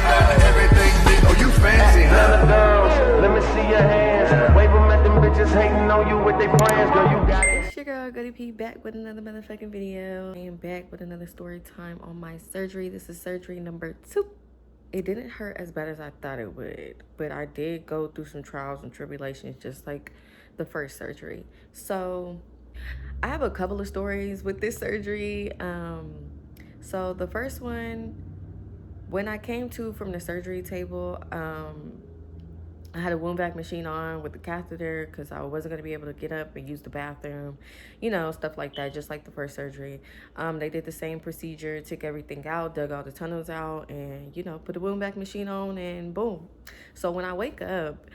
Everything big, oh you fancy, huh? Let me see your hands. Wave them at them bitches hating on you with their friends. Girl, you got it. It's your girl Goody P back with another motherfucking video. I am back with another story time on my surgery. This is surgery number 2. It didn't hurt as bad as I thought it would, but I did go through some trials and tribulations just like the first surgery. So I have a couple of stories with this surgery. So the first one, when I came to from the surgery table, I had a wound vac machine on with the catheter because I wasn't going to be able to get up and use the bathroom, you know, stuff like that, just like the first surgery. They did the same procedure, took everything out, dug all the tunnels out, and, you know, put the wound vac machine on, and boom. So when I wake up,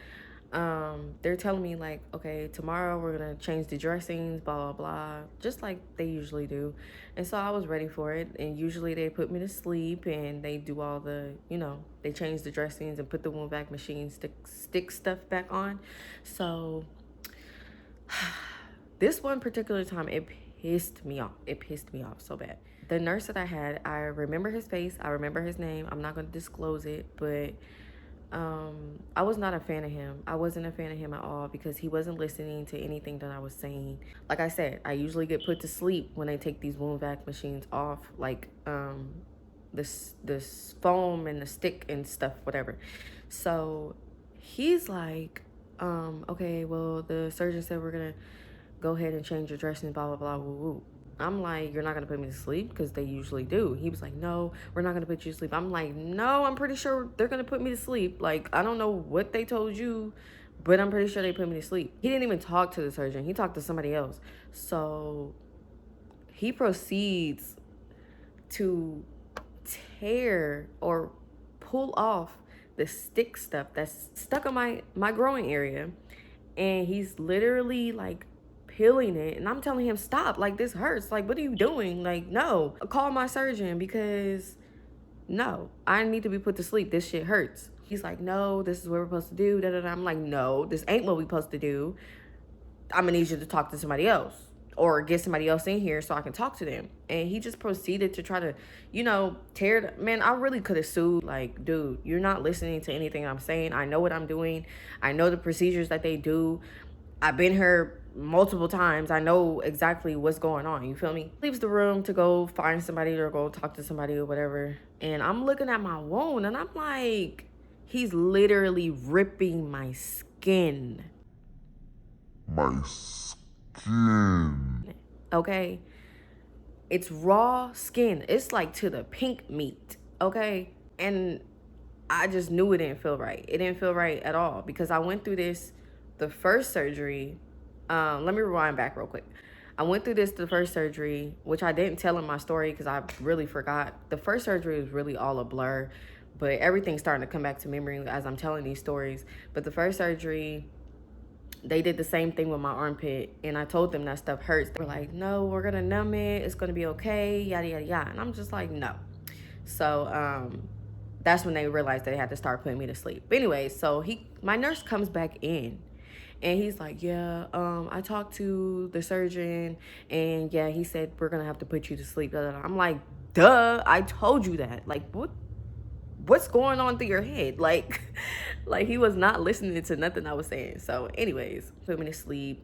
they're telling me like, okay, tomorrow we're gonna change the dressings, blah blah blah, just like they usually do. And so I was ready for it, and usually they put me to sleep and they do all the, you know, they change the dressings and put the wound vac machine stick stuff back on. So this one particular time, it pissed me off so bad. The nurse that I had, I remember his face, I remember his name, I'm not gonna disclose it, but I was not a fan of him. I wasn't a fan of him at all because he wasn't listening to anything that I was saying. Like I said, I usually get put to sleep when they take these wound vac machines off, like this foam and the stick and stuff, whatever. So he's like, okay, well, the surgeon said we're gonna go ahead and change your dressing, blah blah blah, woo woo. I'm like, you're not gonna put me to sleep? Because they usually do. He was like, no, we're not gonna put you to sleep. I'm like, no, I'm pretty sure they're gonna put me to sleep. Like, I don't know what they told you, but I'm pretty sure they put me to sleep. He didn't even talk to the surgeon. He talked to somebody else. So he proceeds to tear or pull off the stick stuff that's stuck on my growing area. And he's literally like peeling it, and I'm telling him, stop, like this hurts, like what are you doing, like no, call my surgeon because no, I need to be put to sleep, this shit hurts. He's like, no, this is what we're supposed to do, da, da, da. I'm like, no, this ain't what we're supposed to do. I'm gonna need you to talk to somebody else or get somebody else in here so I can talk to them. And he just proceeded to try to, you know, tear it. Man, I really could have sued. Like, dude, you're not listening to anything I'm saying. I know what I'm doing. I know the procedures that they do. I've been here multiple times. I know exactly what's going on. You feel me? Leaves the room to go find somebody or go talk to somebody or whatever. And I'm looking at my wound and I'm like, he's literally ripping my skin. My skin. Okay? It's raw skin. It's like to the pink meat. Okay? And I just knew it didn't feel right. It didn't feel right at all because I went through this the first surgery. Let me rewind back real quick. I went through the first surgery, which I didn't tell in my story because I really forgot. The first surgery was really all a blur, but everything's starting to come back to memory as I'm telling these stories. But the first surgery, they did the same thing with my armpit, and I told them that stuff hurts. They were like, no, we're gonna numb it, it's gonna be okay, yada yada yada. And I'm just like, no. So that's when they realized they had to start putting me to sleep. But anyway, so my nurse comes back in. And he's like, yeah, I talked to the surgeon, and yeah, he said we're gonna have to put you to sleep. I'm like, duh, I told you that. Like, what's going on through your head? Like he was not listening to nothing I was saying. So anyways, put me to sleep,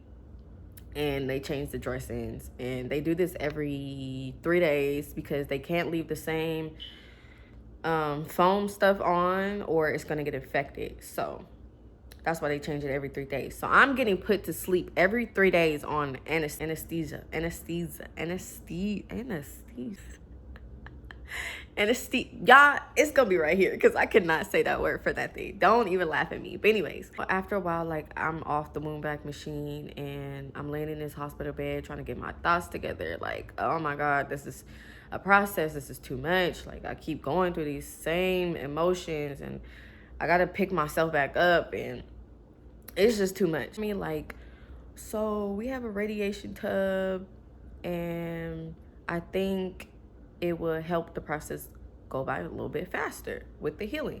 and they changed the dressings. And they do this every 3 days because they can't leave the same foam stuff on or it's gonna get infected. So that's why they change it every 3 days. So I'm getting put to sleep every 3 days on anesthesia. Y'all, it's gonna be right here because I could not say that word for that thing. Don't even laugh at me. But anyways, after a while, like, I'm off the wound vac machine and I'm laying in this hospital bed trying to get my thoughts together. Like, oh my God, this is a process. This is too much. Like, I keep going through these same emotions and I gotta pick myself back up, and it's just too much. I mean, like, so we have a radiation tub, and I think it will help the process go by a little bit faster with the healing.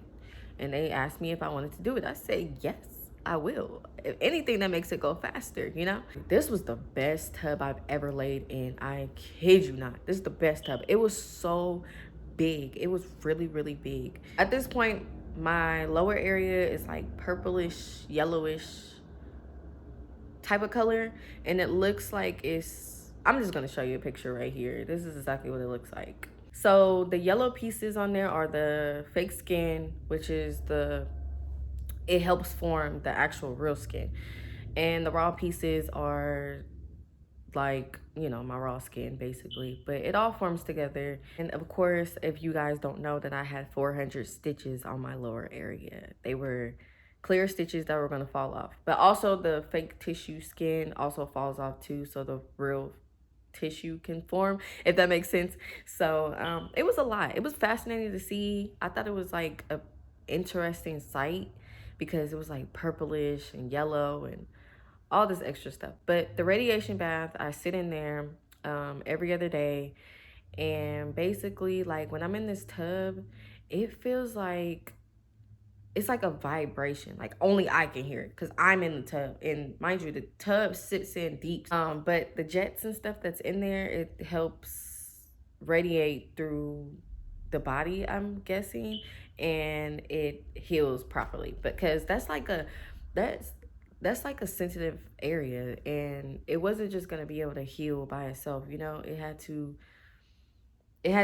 And they asked me if I wanted to do it. I said, yes, I will. If anything that makes it go faster, you know? This was the best tub I've ever laid in. I kid you not. This is the best tub. It was so big. It was really, really big. At this point, my lower area is like purplish, yellowish type of color, and it looks like it's, I'm just gonna show you a picture right here. This is exactly what it looks like. So the yellow pieces on there are the fake skin, which is it helps form the actual real skin, and the raw pieces are like, you know, my raw skin basically, but it all forms together. And of course, if you guys don't know, that I had 400 stitches on my lower area. They were clear stitches that were going to fall off, but also the fake tissue skin also falls off too, so the real tissue can form, if that makes sense. So it was a lot. It was fascinating to see. I thought it was like a interesting sight because it was like purplish and yellow and all this extra stuff. But the radiation bath, I sit in there every other day, and basically, like, when I'm in this tub, it feels like it's like a vibration. Like, only I can hear it because I'm in the tub, and mind you, the tub sits in deep. But the jets and stuff that's in there, it helps radiate through the body, I'm guessing, and it heals properly, because that's like a sensitive area, and it wasn't just going to be able to heal by itself, you know. It had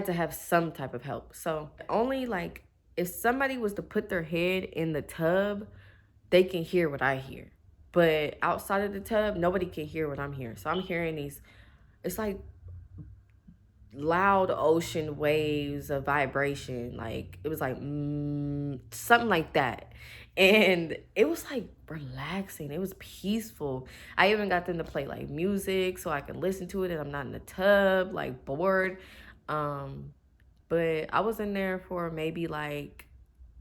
to have some type of help. So only, like, if somebody was to put their head in the tub, they can hear what I hear, but outside of the tub, nobody can hear what I'm hearing. So I'm hearing these, it's like loud ocean waves of vibration. Like, it was like something like that, and it was like relaxing. It was peaceful. I even got them to play like music so I can listen to it and I'm not in the tub like bored. But I was in there for maybe, like,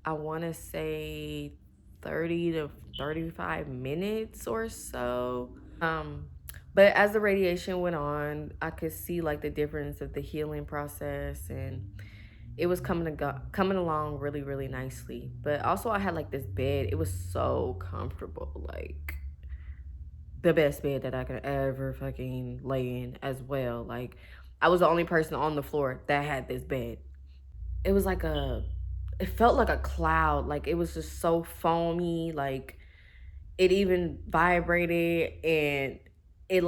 I want to say 30 to 35 minutes or so. But as the radiation went on, I could see like the difference of the healing process, and it was coming along really, really nicely. But also, I had like this bed. It was so comfortable, like the best bed that I could ever fucking lay in as well. Like, I was the only person on the floor that had this bed. It was like it felt like a cloud. Like, it was just so foamy. Like, it even vibrated, and it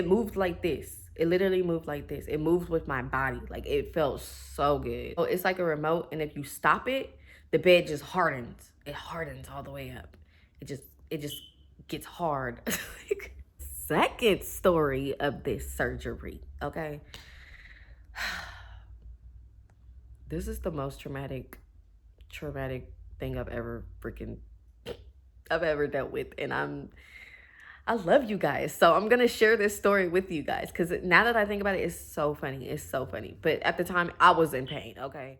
moved like this. It literally moved like this. It moved with my body. Like, it felt so good. So it's like a remote, and if you stop it, the bed just hardens. It hardens all the way up. It just gets hard. Second story of this surgery, okay? This is the most traumatic thing I've ever dealt with, and I love you guys. So I'm going to share this story with you guys, because now that I think about it, it's so funny. It's so funny. But at the time, I was in pain, okay?